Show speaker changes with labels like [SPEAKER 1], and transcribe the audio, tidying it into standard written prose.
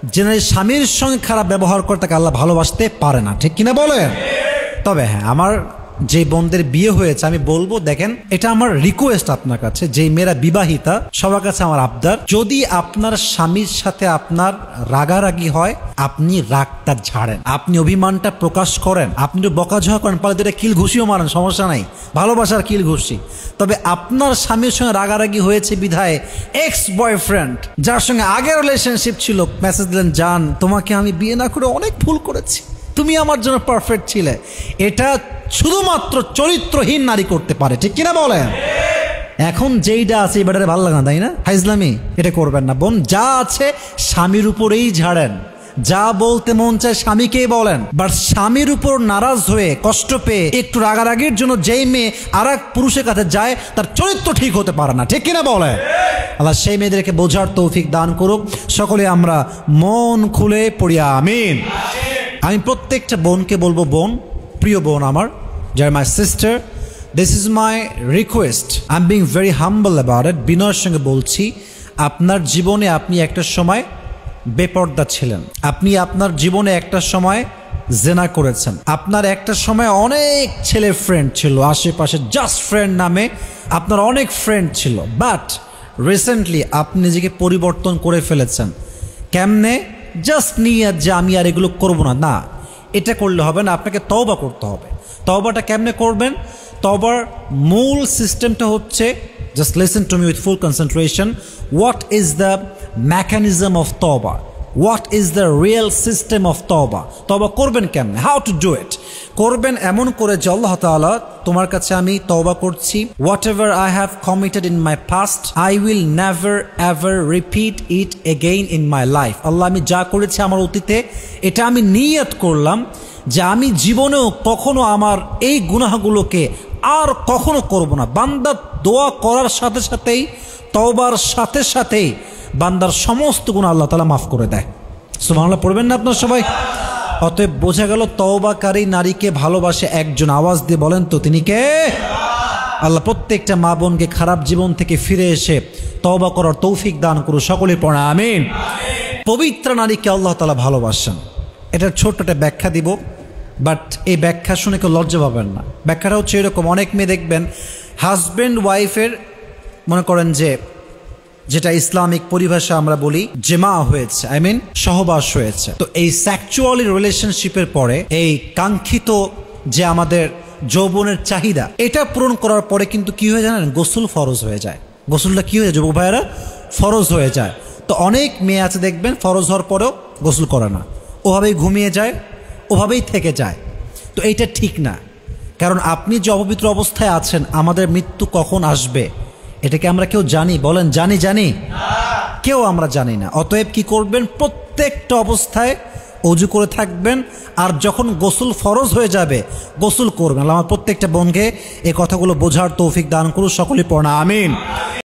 [SPEAKER 1] Generally স্বামীর সঙ্গে খারাপ ব্যবহার করে তাকে আল্লাহ ভালোবাসতে পারে না, ঠিক কিনা বলেন? তবে হ্যাঁ, আমার যে বোনদের বিয়ে হয়েছে আমি বলবো, দেখেন এটা আমার রিকোয়েস্ট আপনার কাছে, যে মেয়েরা বিবাহিতা সবার কাছে আমার আবদার, যদি আপনার স্বামীর সাথে আপনার রাগারাগি হয় আপনি রাগটা ঝাড়েন, আপনি অভিমানটা প্রকাশ করেন, আপনি বকাঝকা করেন, পালে দুটো কিল ঘুষিও মারেন, সমস্যা নাই, ভালোবাসার কিল ঘুষি। তবে আপনার স্বামীর সঙ্গে রাগারাগি হয়েছে বিধায় এক্স বয়ফ্রেন্ড যার সঙ্গে আগের রিলেশনশিপ ছিল মেসেজ দিলেন, জান তোমাকে আমি বিয়ে না করে অনেক ভুল করেছি, তুমি আমার জন্য পারফেক্ট ছিলে, এটা শুধুমাত্র চরিত্রহীন নারী করতে পারে, ঠিক কিনা বলেন? এখন যেইটা আছে এই ব্যাটারে ভালো লাগে না, তাই না? হাইজলামি এটা করবেন না বোন, যা আছে স্বামীর উপরেই ঝাড়েন, যা বলতে মন চায় স্বামীকেই বলেন। বাট স্বামীর উপর নারাজ হয়ে কষ্ট পেয়ে একটু রাগারাগির জন্য যেই মেয়ে আর এক পুরুষের কাছে যায় তার চরিত্র ঠিক হতে পারে না, ঠিক কিনা বলে? আল্লাহ সেই মেয়েদেরকে বোঝার তৌফিক দান করুক। সকলে আমরা মন খুলে পড়ি আমিন। আমি প্রত্যেকটা বোনকে বলবো, বোন, প্রিয় বোন আমার, যারা my sister, this is my request, I am being very humble about it. বিনয়ের সঙ্গে বলছি, আপনার জীবনে আপনি একটা সময় বেপর্দা ছিলেন, আপনি আপনার জীবনে একটা সময় জেনা করেছেন, আপনার একটা সময় অনেক ছেলে ফ্রেন্ড ছিল আশেপাশে, জাস্ট ফ্রেন্ড নামে আপনার অনেক ফ্রেন্ড ছিল, বাট রিসেন্টলি আপনি নিজেকে পরিবর্তন করে ফেলেছেন। কেমনে? জাস্ট নিয়ে যে আমি আর এগুলো করবো না, না, এটা করলে হবে না, আপনাকে তওবা করতে হবে। তওবাটা কেমনে করবেন? তওবার মূল সিস্টেমটা হচ্ছে, just listen to me with full concentration, what is the mechanism of তওবা, what is the real system of তওবা। তওবা করবেন কেমনে? How to do it? করবেন এমন করে যে, আল্লাহ তাআলা তোমার কাছে আমি তওবা করছি, whatever I have committed in my past I will never ever repeat it again in my life. আল্লাহ, আমি যা করেছি আমার অতীতে এটা আমি নিয়ত করলাম যে আমি জীবনেও কখনো আমার এই গুনাহগুলোকে আর কখনো করব না। বান্দা দোয়া করার সাথে সাথেই, তওবার সাথে সাথেই বান্দার সমস্ত গুনাহ আল্লাহ তাআলা মাফ করে দেয়। সুবহানাল্লাহ পড়বেন না আপনার সবাই? অতএব বোঝা গেল তওবাকারী নারীকে ভালোবাসে একজন, আওয়াজ দিয়ে বলেন তো তিনি কে? আল্লাহ প্রত্যেকটা মা বোনকে খারাপ জীবন থেকে ফিরে এসে তওবা করার তৌফিক দান করুন, সকলে পড়ে আমিন। পবিত্র নারীকে আল্লাহ তাআলা ভালোবাসেন, এটার ছোট্ট একটা ব্যাখ্যা দিব, বাট এই ব্যাখ্যা শুনে কেউ লজ্জা পাবেন না। ব্যাখ্যাটা হচ্ছে এরকম, অনেক মেয়ে দেখবেন হাজব্যান্ড ওয়াইফের, মনে করেন যে যেটা ইসলামিক পরিভাষা আমরা বলি জেমা হয়েছে, আই মিন সহবাস হয়েছে, তো এই সেক্সুয়ালি রিলেশনশিপের পরে এই কাঙ্ক্ষিত যে আমাদের যৌবনের চাহিদা, এটা পূরণ করার পরে কিন্তু কি হয়ে জানেন? গোসল ফরজ হয়ে যায়। গোসলটা কি হয়ে যায় যুবক ভাইয়েরা? ফরজ হয়ে যায়। তো অনেক মেয়ে আছে দেখবেন ফরজ হওয়ার পরেও গোসল করে না, ওভাবেই ঘুমিয়ে যায়, ওভাবেই থেকে যায়। তো এইটা ঠিক না, কারণ আপনি যে অপবিত্র অবস্থায় আছেন, আমাদের মৃত্যু কখন আসবে এটাকে আমরা কেউ জানি? বলেন, জানি? কেউ আমরা জানি না। অতএব কি করবেন? প্রত্যেকটা অবস্থায় অজু করে থাকবেন, আর যখন গোসল ফরজ হয়ে যাবে গোসল করবেন। আমার প্রত্যেকটা বোনকে এই কথাগুলো বোঝার তৌফিক দান করুন, সকলে পড়া আমিন।